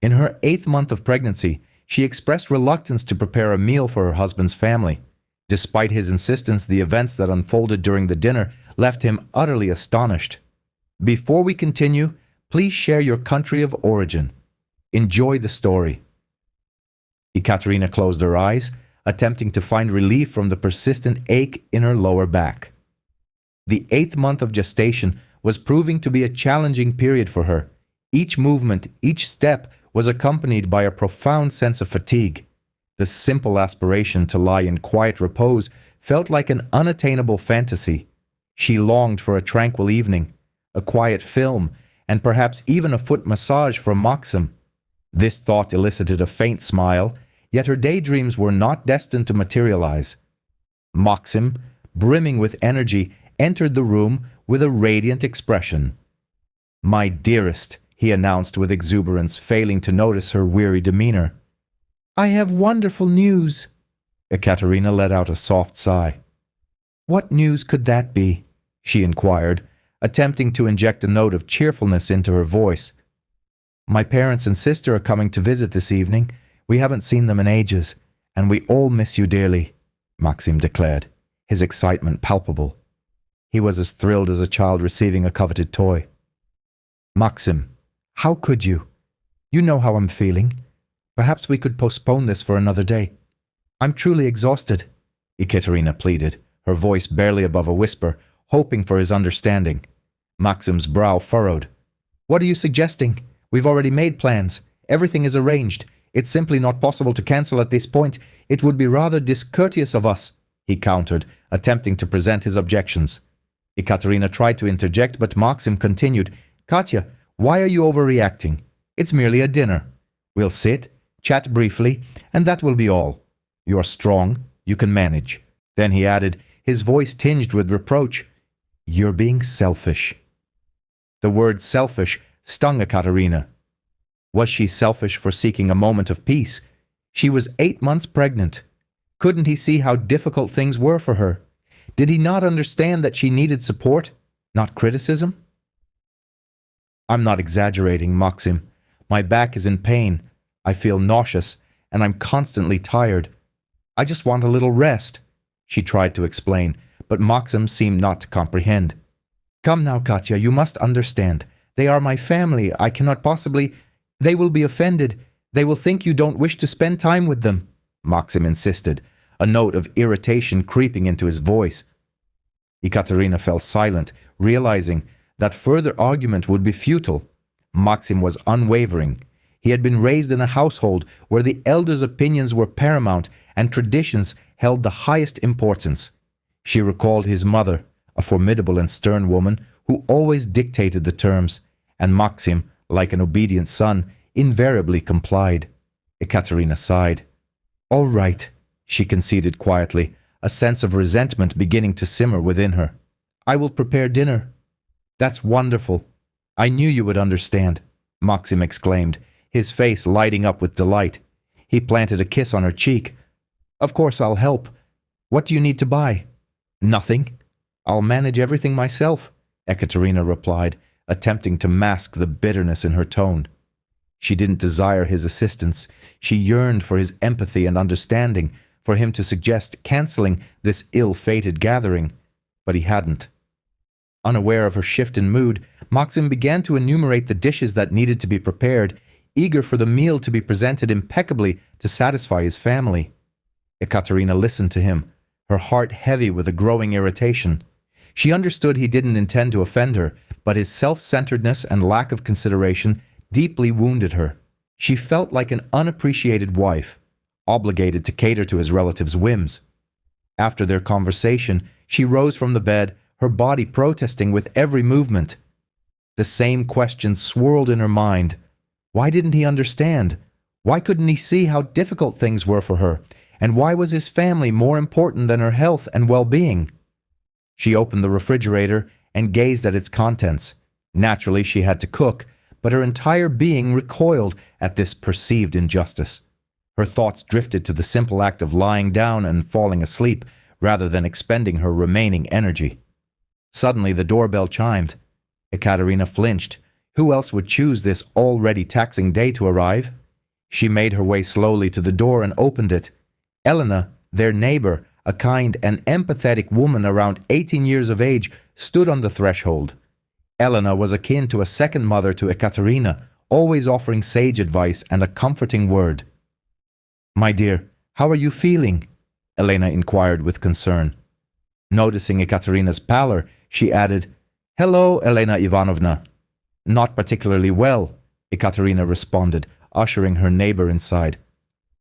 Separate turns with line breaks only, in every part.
In her 8th month of pregnancy, she expressed reluctance to prepare a meal for her husband's family. Despite his insistence, the events that unfolded during the dinner left him utterly astonished. Before we continue, please share your country of origin. Enjoy the story. Ekaterina closed her eyes, attempting to find relief from the persistent ache in her lower back. The 8th month of gestation was proving to be a challenging period for her. Each movement, each step was accompanied by a profound sense of fatigue. The simple aspiration to lie in quiet repose felt like an unattainable fantasy. She longed for a tranquil evening, a quiet film, and perhaps even a foot massage from Maxim. This thought elicited a faint smile, yet her daydreams were not destined to materialize. Maxim, brimming with energy, entered the room with a radiant expression. "My dearest," he announced with exuberance, failing to notice her weary demeanor. "I have wonderful news." Ekaterina let out a soft sigh. "What news could that be?" she inquired, attempting to inject a note of cheerfulness into her voice. "My parents and sister are coming to visit this evening. We haven't seen them in ages, and we all miss you dearly," Maxim declared, his excitement palpable. He was as thrilled as a child receiving a coveted toy. "Maxim, how could you? You know how I'm feeling. Perhaps we could postpone this for another day. I'm truly exhausted," Ekaterina pleaded, her voice barely above a whisper, hoping for his understanding. Maxim's brow furrowed. "What are you suggesting? We've already made plans. Everything is arranged. It's simply not possible to cancel at this point. It would be rather discourteous of us," he countered, attempting to present his objections. Ekaterina tried to interject, but Maxim continued, "Katya, why are you overreacting? It's merely a dinner. We'll sit, chat briefly, and that will be all. You're strong. You can manage." Then he added, his voice tinged with reproach, "You're being selfish." The word selfish stung Ekaterina. Was she selfish for seeking a moment of peace? She was 8 months pregnant. Couldn't he see how difficult things were for her? Did he not understand that she needed support, not criticism? "I'm not exaggerating, Maxim. My back is in pain. I feel nauseous, and I'm constantly tired. I just want a little rest," she tried to explain, but Maxim seemed not to comprehend. "Come now, Katya, you must understand. They are my family. I cannot possibly... They will be offended. They will think you don't wish to spend time with them," Maxim insisted, a note of irritation creeping into his voice. Ekaterina fell silent, realizing that further argument would be futile. Maxim was unwavering. He had been raised in a household where the elders' opinions were paramount and traditions held the highest importance. She recalled his mother, a formidable and stern woman who always dictated the terms, and Maxim, like an obedient son, invariably complied. Ekaterina sighed. "All right," she conceded quietly, a sense of resentment beginning to simmer within her. "I will prepare dinner." "That's wonderful. I knew you would understand," Maxim exclaimed, his face lighting up with delight. He planted a kiss on her cheek. "Of course I'll help. What do you need to buy?" "Nothing. I'll manage everything myself," Ekaterina replied, attempting to mask the bitterness in her tone. She didn't desire his assistance. She yearned for his empathy and understanding, for him to suggest canceling this ill-fated gathering, but he hadn't. Unaware of her shift in mood, Maxim began to enumerate the dishes that needed to be prepared, eager for the meal to be presented impeccably to satisfy his family. Ekaterina listened to him, her heart heavy with a growing irritation. She understood he didn't intend to offend her, but his self-centeredness and lack of consideration deeply wounded her. She felt like an unappreciated wife, obligated to cater to his relatives' whims. After their conversation, she rose from the bed, her body protesting with every movement. The same questions swirled in her mind. Why didn't he understand? Why couldn't he see how difficult things were for her? And why was his family more important than her health and well-being? She opened the refrigerator and gazed at its contents. Naturally, she had to cook, but her entire being recoiled at this perceived injustice. Her thoughts drifted to the simple act of lying down and falling asleep, rather than expending her remaining energy. Suddenly, the doorbell chimed. Ekaterina flinched, Who else would choose this already taxing day to arrive? She made her way slowly to the door and opened it. Elena, their neighbor, a kind and empathetic woman around 18 years of age, stood on the threshold. Elena was akin to a second mother to Ekaterina, always offering sage advice and a comforting word. "My dear, how are you feeling?" Elena inquired with concern. Noticing Ekaterina's pallor, she added, "Hello, Elena Ivanovna." "Not particularly well," Ekaterina responded, ushering her neighbor inside.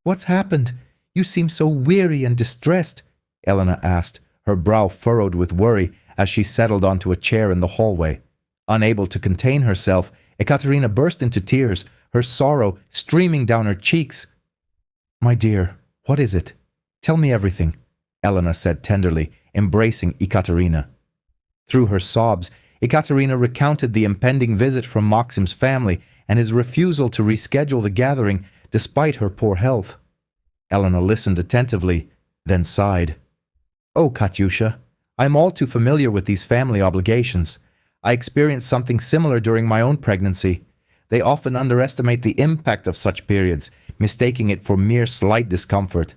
"What's happened? You seem so weary and distressed," Elena asked, her brow furrowed with worry as she settled onto a chair in the hallway. Unable to contain herself, Ekaterina burst into tears, her sorrow streaming down her cheeks. "My dear, what is it? Tell me everything," Elena said tenderly, embracing Ekaterina. Through her sobs, Ekaterina recounted the impending visit from Maxim's family and his refusal to reschedule the gathering despite her poor health. Elena listened attentively, then sighed. "Oh, Katyusha, I'm all too familiar with these family obligations. I experienced something similar during my own pregnancy. They often underestimate the impact of such periods, mistaking it for mere slight discomfort.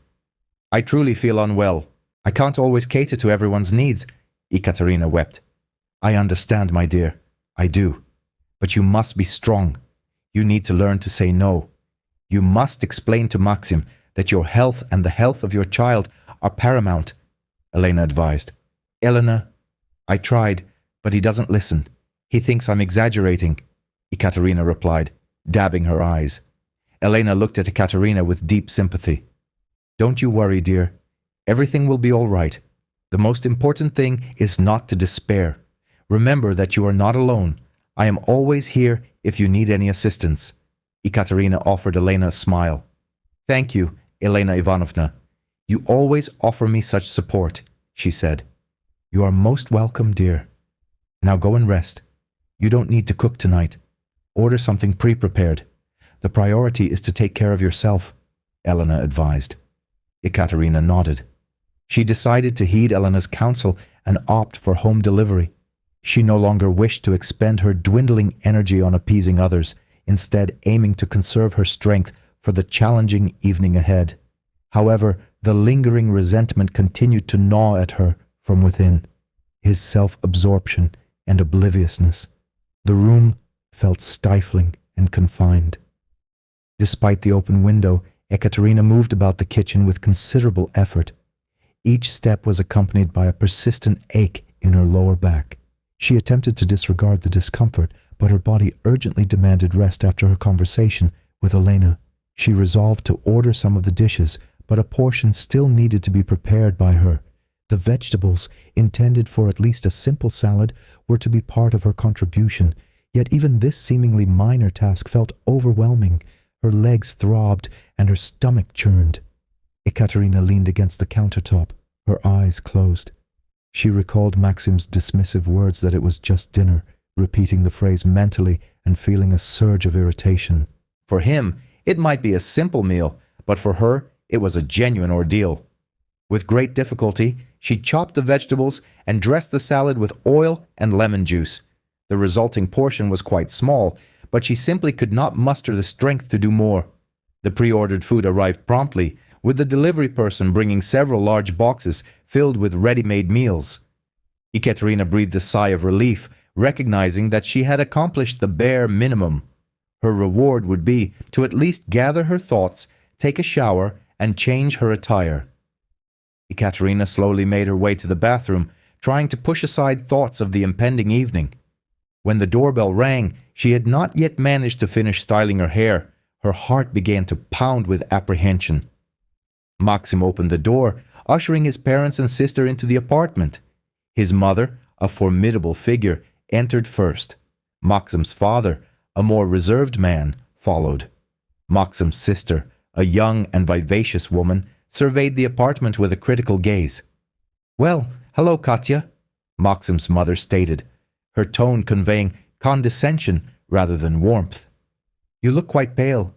I truly feel unwell. I can't always cater to everyone's needs," Ekaterina wept. "I understand, my dear. I do. But you must be strong. You need to learn to say no. You must explain to Maxim that your health and the health of your child are paramount," Elena advised. "Elena, I tried, but he doesn't listen. He thinks I'm exaggerating," Ekaterina replied, dabbing her eyes. Elena looked at Ekaterina with deep sympathy. "Don't you worry, dear. Everything will be all right. The most important thing is not to despair. Remember that you are not alone. I am always here if you need any assistance." Ekaterina offered Elena a smile. "Thank you, Elena Ivanovna. You always offer me such support," she said. "You are most welcome, dear. Now go and rest. You don't need to cook tonight. Order something pre-prepared. The priority is to take care of yourself," Elena advised. Ekaterina nodded. She decided to heed Elena's counsel and opt for home delivery. She no longer wished to expend her dwindling energy on appeasing others, instead aiming to conserve her strength for the challenging evening ahead. However, the lingering resentment continued to gnaw at her from within. His self-absorption and obliviousness. The room felt stifling and confined. Despite the open window, Ekaterina moved about the kitchen with considerable effort. Each step was accompanied by a persistent ache in her lower back. She attempted to disregard the discomfort, but her body urgently demanded rest after her conversation with Elena. She resolved to order some of the dishes, but a portion still needed to be prepared by her. The vegetables, intended for at least a simple salad, were to be part of her contribution, yet even this seemingly minor task felt overwhelming. Her legs throbbed and her stomach churned. Ekaterina leaned against the countertop, her eyes closed. She recalled Maxim's dismissive words that it was just dinner, repeating the phrase mentally and feeling a surge of irritation. For him, it might be a simple meal, but for her, it was a genuine ordeal. With great difficulty, she chopped the vegetables and dressed the salad with oil and lemon juice. The resulting portion was quite small, but she simply could not muster the strength to do more. The pre-ordered food arrived promptly, with the delivery person bringing several large boxes filled with ready-made meals. Ekaterina breathed a sigh of relief, recognizing that she had accomplished the bare minimum. Her reward would be to at least gather her thoughts, take a shower, and change her attire. Ekaterina slowly made her way to the bathroom, trying to push aside thoughts of the impending evening. When the doorbell rang, she had not yet managed to finish styling her hair. Her heart began to pound with apprehension. Maxim opened the door, ushering his parents and sister into the apartment. His mother, a formidable figure, entered first. Maxim's father, a more reserved man, followed. Maxim's sister, a young and vivacious woman, surveyed the apartment with a critical gaze. "Well, hello, Katya," Maxim's mother stated, her tone conveying condescension rather than warmth. "You look quite pale.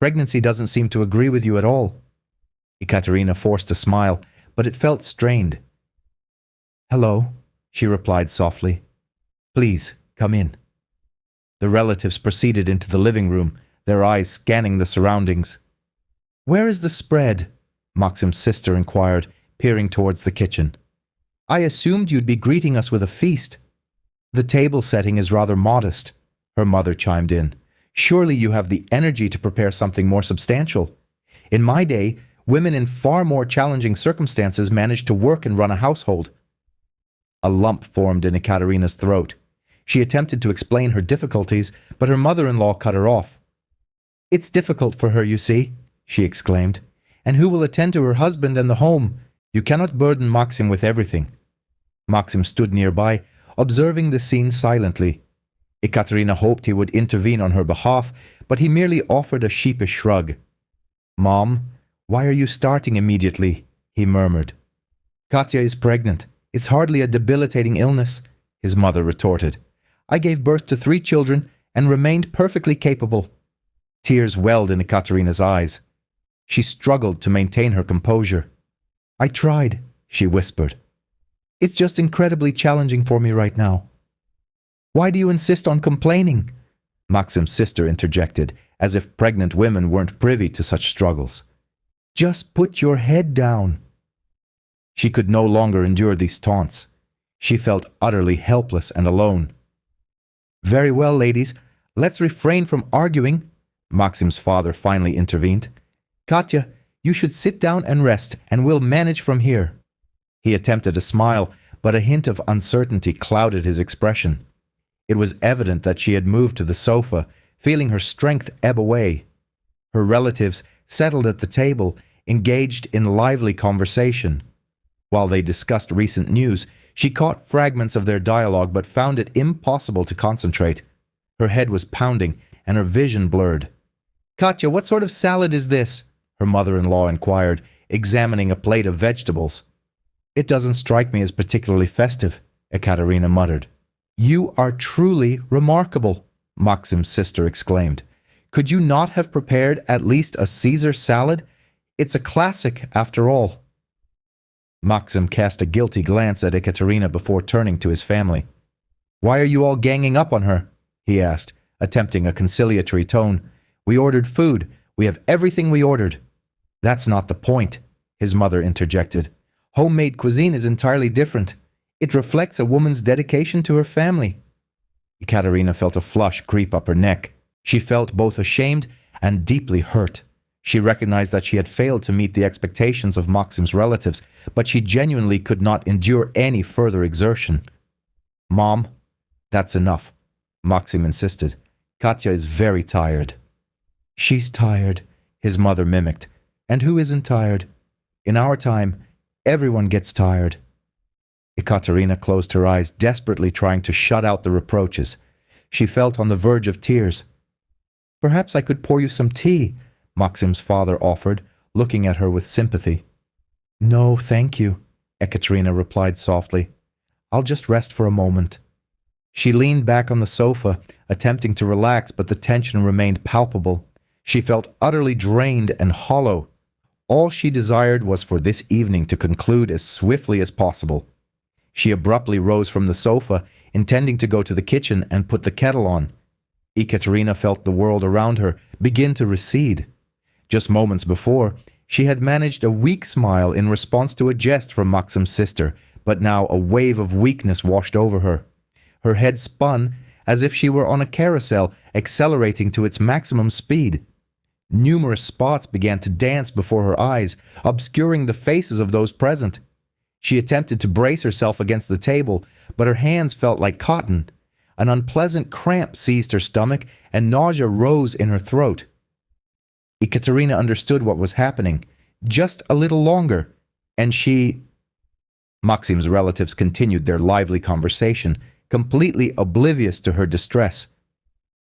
Pregnancy doesn't seem to agree with you at all." Ekaterina forced a smile, but it felt strained. "Hello," she replied softly. "Please, come in." The relatives proceeded into the living room, their eyes scanning the surroundings. "Where is the spread?" Maxim's sister inquired, peering towards the kitchen. "I assumed you'd be greeting us with a feast." "The table setting is rather modest," her mother chimed in. "Surely you have the energy to prepare something more substantial. In my day, women in far more challenging circumstances managed to work and run a household." A lump formed in Ekaterina's throat. She attempted to explain her difficulties, but her mother-in-law cut her off. "It's difficult for her, you see," she exclaimed. "And who will attend to her husband and the home? You cannot burden Maxim with everything." Maxim stood nearby, observing the scene silently. Ekaterina hoped he would intervene on her behalf, but he merely offered a sheepish shrug. "Mom, why are you starting immediately?" he murmured. "Katya is pregnant. It's hardly a debilitating illness," his mother retorted. "I gave birth to 3 children and remained perfectly capable." Tears welled in Ekaterina's eyes. She struggled to maintain her composure. "I tried," she whispered. "It's just incredibly challenging for me right now." "Why do you insist on complaining?" Maxim's sister interjected, as if pregnant women weren't privy to such struggles. "Just put your head down." She could no longer endure these taunts. She felt utterly helpless and alone. "Very well, ladies, let's refrain from arguing," Maxim's father finally intervened. "Katya, you should sit down and rest, and we'll manage from here." He attempted a smile, but a hint of uncertainty clouded his expression. It was evident that she had moved to the sofa, feeling her strength ebb away. Her relatives, settled at the table, engaged in lively conversation. While they discussed recent news, she caught fragments of their dialogue but found it impossible to concentrate. Her head was pounding and her vision blurred. "Katya, what sort of salad is this?" her mother-in-law inquired, examining a plate of vegetables. "It doesn't strike me as particularly festive," Ekaterina muttered. "You are truly remarkable," Maxim's sister exclaimed. "Could you not have prepared at least a Caesar salad? It's a classic, after all." Maxim cast a guilty glance at Ekaterina before turning to his family. "Why are you all ganging up on her?" he asked, attempting a conciliatory tone. "We ordered food. We have everything we ordered." "That's not the point," his mother interjected. "Homemade cuisine is entirely different. It reflects a woman's dedication to her family." Ekaterina felt a flush creep up her neck. She felt both ashamed and deeply hurt. She recognized that she had failed to meet the expectations of Maxim's relatives, but she genuinely could not endure any further exertion. "Mom, that's enough," Maxim insisted. "Katya is very tired." "She's tired," his mother mimicked. "And who isn't tired? In our time, everyone gets tired." Ekaterina closed her eyes, desperately trying to shut out the reproaches. She felt on the verge of tears. "Perhaps I could pour you some tea," Maxim's father offered, looking at her with sympathy. "No, thank you," Ekaterina replied softly. "I'll just rest for a moment." She leaned back on the sofa, attempting to relax, but the tension remained palpable. She felt utterly drained and hollow. All she desired was for this evening to conclude as swiftly as possible. She abruptly rose from the sofa, intending to go to the kitchen and put the kettle on. Ekaterina felt the world around her begin to recede. Just moments before, she had managed a weak smile in response to a jest from Maxim's sister, but now a wave of weakness washed over her. Her head spun as if she were on a carousel, accelerating to its maximum speed. Numerous spots began to dance before her eyes, obscuring the faces of those present. She attempted to brace herself against the table, but her hands felt like cotton. An unpleasant cramp seized her stomach, and nausea rose in her throat. Ekaterina understood what was happening. Just a little longer, and she... Maxim's relatives continued their lively conversation, completely oblivious to her distress.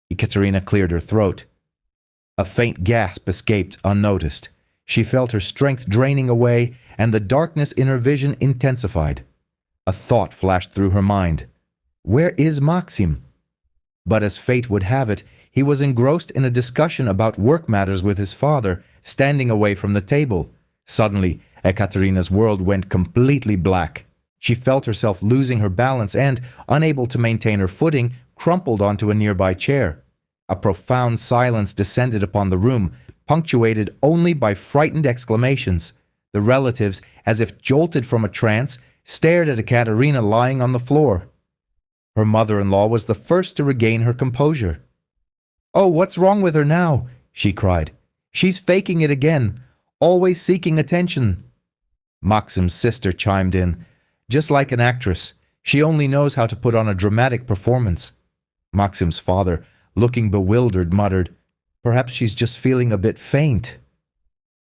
Ekaterina cleared her throat. A faint gasp escaped unnoticed. She felt her strength draining away, and the darkness in her vision intensified. A thought flashed through her mind. Where is Maxim? But as fate would have it, he was engrossed in a discussion about work matters with his father, standing away from the table. Suddenly, Ekaterina's world went completely black. She felt herself losing her balance and, unable to maintain her footing, crumpled onto a nearby chair. A profound silence descended upon the room, punctuated only by frightened exclamations. The relatives, as if jolted from a trance, stared at Ekaterina lying on the floor. Her mother-in-law was the first to regain her composure. "Oh, what's wrong with her now?" she cried. "She's faking it again, always seeking attention." Maxim's sister chimed in. "Just like an actress, she only knows how to put on a dramatic performance." Maxim's father, looking bewildered, muttered, "Perhaps she's just feeling a bit faint."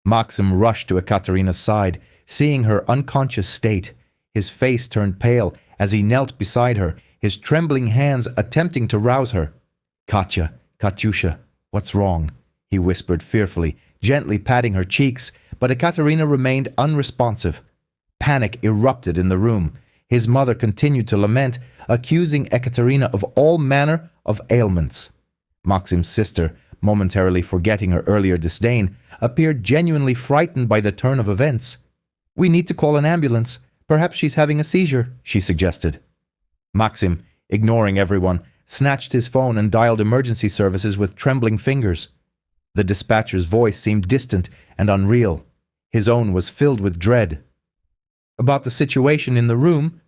Maxim rushed to Ekaterina's side, seeing her unconscious state. His face turned pale as he knelt beside her, his trembling hands attempting to rouse her. "Katya, Katyusha, what's wrong?" he whispered fearfully, gently patting her cheeks, but Ekaterina remained unresponsive. Panic erupted in the room. His mother continued to lament, accusing Ekaterina of all manner of ailments. Maxim's sister, momentarily forgetting her earlier disdain, appeared genuinely frightened by the turn of events. "We need to call an ambulance. Perhaps she's having a seizure," she suggested. Maxim, ignoring everyone, snatched his phone and dialed emergency services with trembling fingers. The dispatcher's voice seemed distant and unreal. His own was filled with dread. "About the situation in the room?"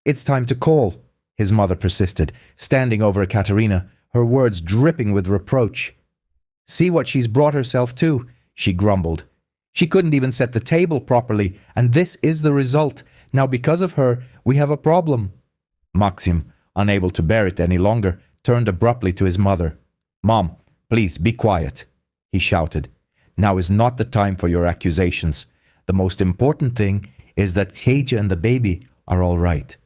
"It's time to call," his mother persisted, standing over Ekaterina, her words dripping with reproach. "See what she's brought herself to," she grumbled. "She couldn't even set the table properly, and this is the result. Now because of her, we have a problem." Maxim, unable to bear it any longer, turned abruptly to his mother. "Mom, please be quiet," he shouted. "Now is not the time for your accusations. The most important thing is that Tjeja and the baby are all right."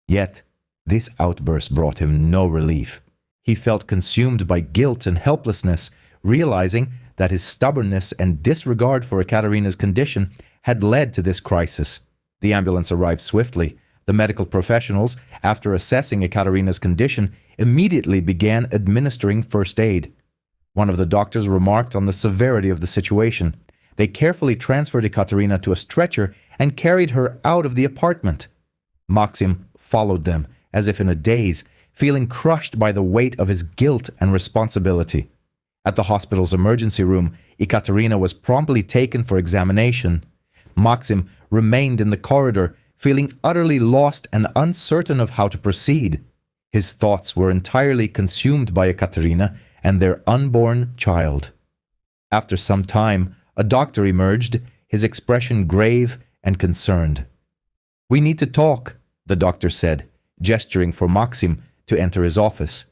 Yet, this outburst brought him no relief. He felt consumed by guilt and helplessness, realizing that his stubbornness and disregard for Ekaterina's condition had led to this crisis. The ambulance arrived swiftly. The medical professionals, after assessing Ekaterina's condition, immediately began administering first aid. One of the doctors remarked on the severity of the situation. They carefully transferred Ekaterina to a stretcher and carried her out of the apartment. Maxim followed them, as if in a daze, feeling crushed by the weight of his guilt and responsibility. At the hospital's emergency room, Ekaterina was promptly taken for examination. Maxim remained in the corridor, feeling utterly lost and uncertain of how to proceed. His thoughts were entirely consumed by Ekaterina and their unborn child. After some time, a doctor emerged, his expression grave and concerned. "We need to talk," the doctor said, gesturing for Maxim to enter his office.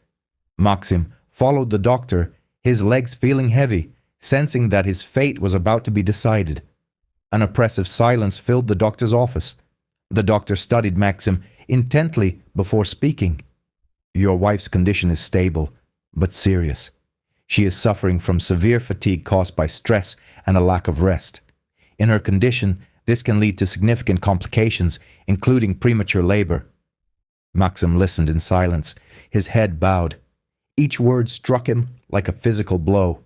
Maxim followed the doctor, his legs feeling heavy, sensing that his fate was about to be decided. An oppressive silence filled the doctor's office. The doctor studied Maxim intently before speaking. "Your wife's condition is stable, but serious. She is suffering from severe fatigue caused by stress and a lack of rest. In her condition, this can lead to significant complications, including premature labor." Maxim listened in silence, his head bowed. Each word struck him like a physical blow.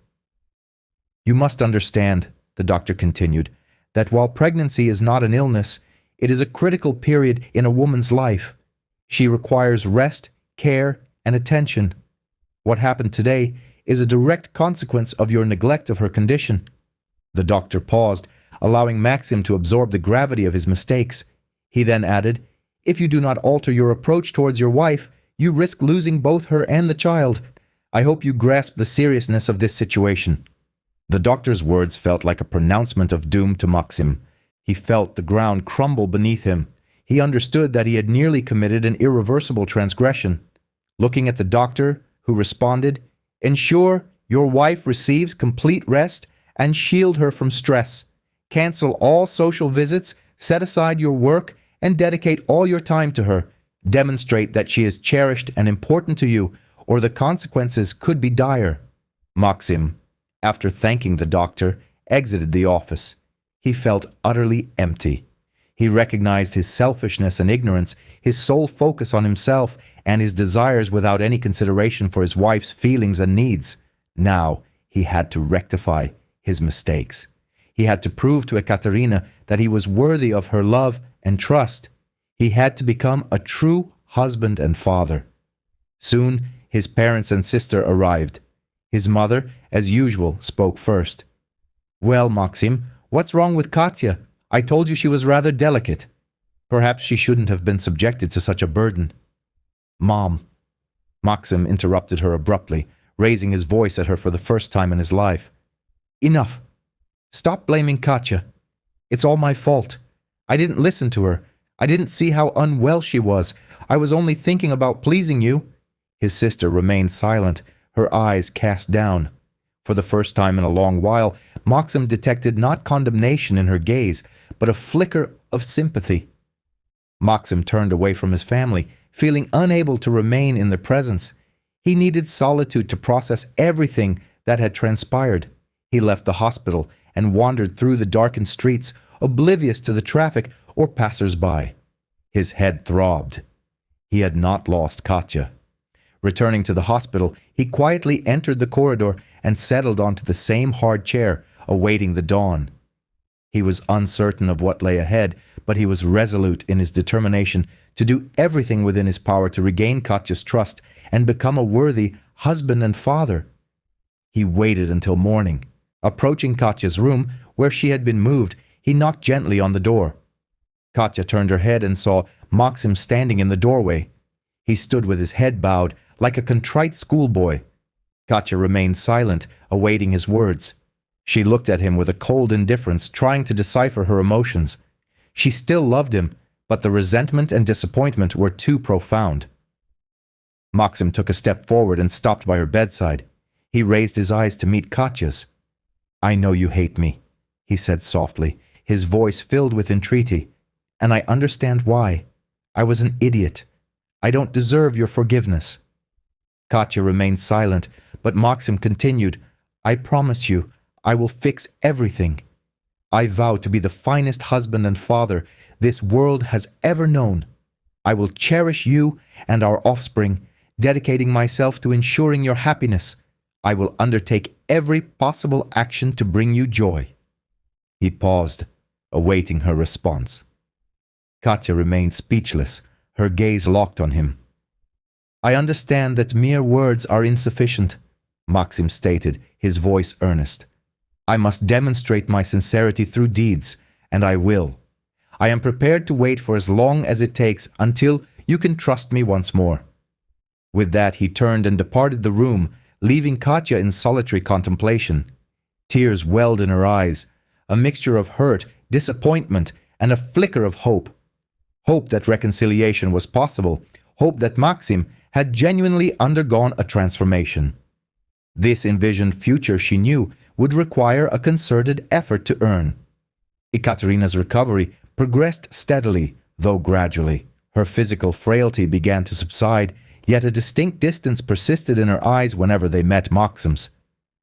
"You must understand," the doctor continued, "that while pregnancy is not an illness, it is a critical period in a woman's life. She requires rest, care, and attention. What happened today is a direct consequence of your neglect of her condition." The doctor paused, allowing Maxim to absorb the gravity of his mistakes. He then added, "If you do not alter your approach towards your wife, you risk losing both her and the child. I hope you grasp the seriousness of this situation." The doctor's words felt like a pronouncement of doom to Maxim. He felt the ground crumble beneath him. He understood that he had nearly committed an irreversible transgression. Looking at the doctor, who responded, "Ensure your wife receives complete rest and shield her from stress. Cancel all social visits, set aside your work, and dedicate all your time to her. Demonstrate that she is cherished and important to you, or the consequences could be dire." Maxim, after thanking the doctor, exited the office. He felt utterly empty. He recognized his selfishness and ignorance, his sole focus on himself, and his desires without any consideration for his wife's feelings and needs. Now he had to rectify his mistakes. He had to prove to Ekaterina that he was worthy of her love and trust. He had to become a true husband and father. Soon, his parents and sister arrived. His mother, as usual, spoke first. "Well, Maxim, what's wrong with Katya? I told you she was rather delicate. Perhaps she shouldn't have been subjected to such a burden." "Mom," Maxim interrupted her abruptly, raising his voice at her for the first time in his life. "Enough. Stop blaming Katya. It's all my fault. I didn't listen to her. I didn't see how unwell she was. I was only thinking about pleasing you." His sister remained silent, her eyes cast down. For the first time in a long while, Maxim detected not condemnation in her gaze, but a flicker of sympathy. Maxim turned away from his family, feeling unable to remain in their presence. He needed solitude to process everything that had transpired. He left the hospital and wandered through the darkened streets, oblivious to the traffic or passers-by. His head throbbed. He had not lost Katya. Returning to the hospital, he quietly entered the corridor and settled onto the same hard chair, awaiting the dawn. He was uncertain of what lay ahead, but he was resolute in his determination to do everything within his power to regain Katya's trust and become a worthy husband and father. He waited until morning. Approaching Katya's room, where she had been moved, he knocked gently on the door. Katya turned her head and saw Maxim standing in the doorway. He stood with his head bowed, like a contrite schoolboy. Katya remained silent, awaiting his words. She looked at him with a cold indifference, trying to decipher her emotions. She still loved him, but the resentment and disappointment were too profound. Maxim took a step forward and stopped by her bedside. He raised his eyes to meet Katya's. "I know you hate me," he said softly, his voice filled with entreaty. "And I understand why. I was an idiot. I don't deserve your forgiveness." Katya remained silent, but Maxim continued, "I promise you, I will fix everything. I vow to be the finest husband and father this world has ever known. I will cherish you and our offspring, dedicating myself to ensuring your happiness. I will undertake every possible action to bring you joy." He paused, awaiting her response. Katya remained speechless, her gaze locked on him. "I understand that mere words are insufficient," Maxim stated, his voice earnest. "I must demonstrate my sincerity through deeds, and I will. I am prepared to wait for as long as it takes until you can trust me once more." With that, he turned and departed the room, leaving Katya in solitary contemplation. Tears welled in her eyes, a mixture of hurt, disappointment, and a flicker of hope. Hope that reconciliation was possible, hope that Maxim had genuinely undergone a transformation. This envisioned future, she knew, would require a concerted effort to earn. Ekaterina's recovery progressed steadily, though gradually. Her physical frailty began to subside, yet a distinct distance persisted in her eyes whenever they met Maxim's.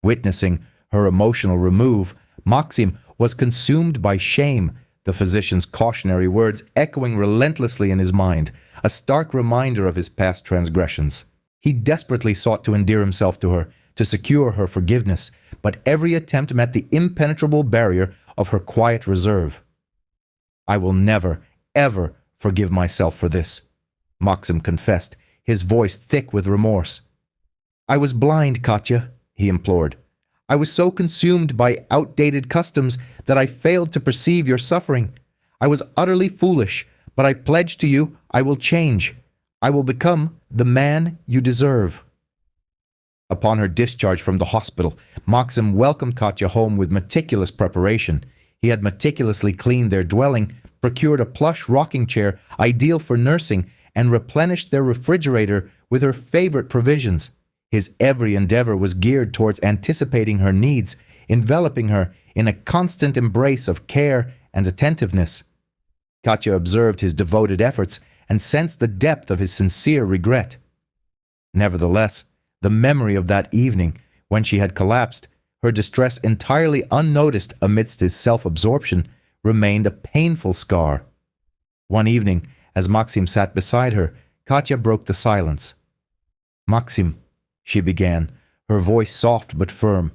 Witnessing her emotional remove, Maxim was consumed by shame, the physician's cautionary words echoing relentlessly in his mind, a stark reminder of his past transgressions. He desperately sought to endear himself to her, to secure her forgiveness, but every attempt met the impenetrable barrier of her quiet reserve. "I will never, ever forgive myself for this," Maxim confessed, his voice thick with remorse. "I was blind, Katya," he implored. "I was so consumed by outdated customs that I failed to perceive your suffering. I was utterly foolish, but I pledge to you I will change. I will become the man you deserve." Upon her discharge from the hospital, Maxim welcomed Katya home with meticulous preparation. He had meticulously cleaned their dwelling, procured a plush rocking chair ideal for nursing, and replenished their refrigerator with her favorite provisions. His every endeavor was geared towards anticipating her needs, enveloping her in a constant embrace of care and attentiveness. Katya observed his devoted efforts and sensed the depth of his sincere regret. Nevertheless, the memory of that evening, when she had collapsed, her distress entirely unnoticed amidst his self-absorption, remained a painful scar. One evening, as Maxim sat beside her, Katya broke the silence. "Maxim," she began, her voice soft but firm,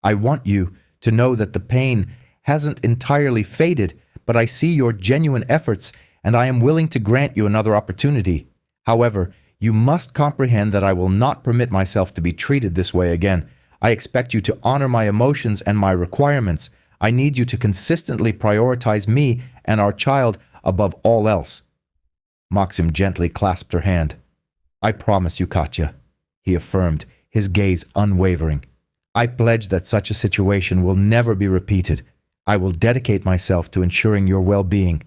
"I want you to know that the pain hasn't entirely faded, but I see your genuine efforts, and I am willing to grant you another opportunity. However, You must comprehend that I will not permit myself to be treated this way again. I expect you to honor my emotions and my requirements. I need you to consistently prioritize me and our child above all else." Maxim gently clasped her hand. "I promise you, Katya," he affirmed, his gaze unwavering. "I pledge that such a situation will never be repeated. I will dedicate myself to ensuring your well-being.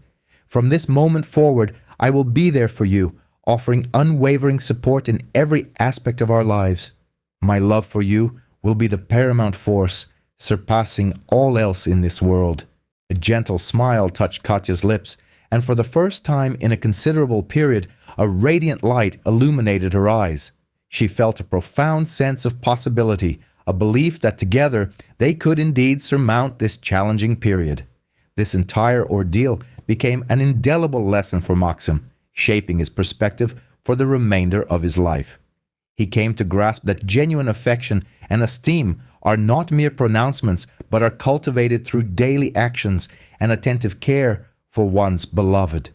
From this moment forward, I will be there for you, offering unwavering support in every aspect of our lives. My love for you will be the paramount force, surpassing all else in this world." A gentle smile touched Katya's lips, and for the first time in a considerable period, a radiant light illuminated her eyes. She felt a profound sense of possibility, a belief that together they could indeed surmount this challenging period. This entire ordeal became an indelible lesson for Maxim, shaping his perspective for the remainder of his life. He came to grasp that genuine affection and esteem are not mere pronouncements, but are cultivated through daily actions and attentive care for one's beloved.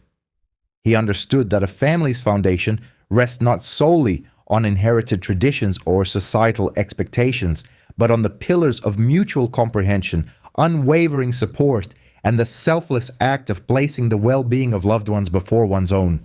He understood that a family's foundation rests not solely on inherited traditions or societal expectations, but on the pillars of mutual comprehension, unwavering support, and the selfless act of placing the well-being of loved ones before one's own.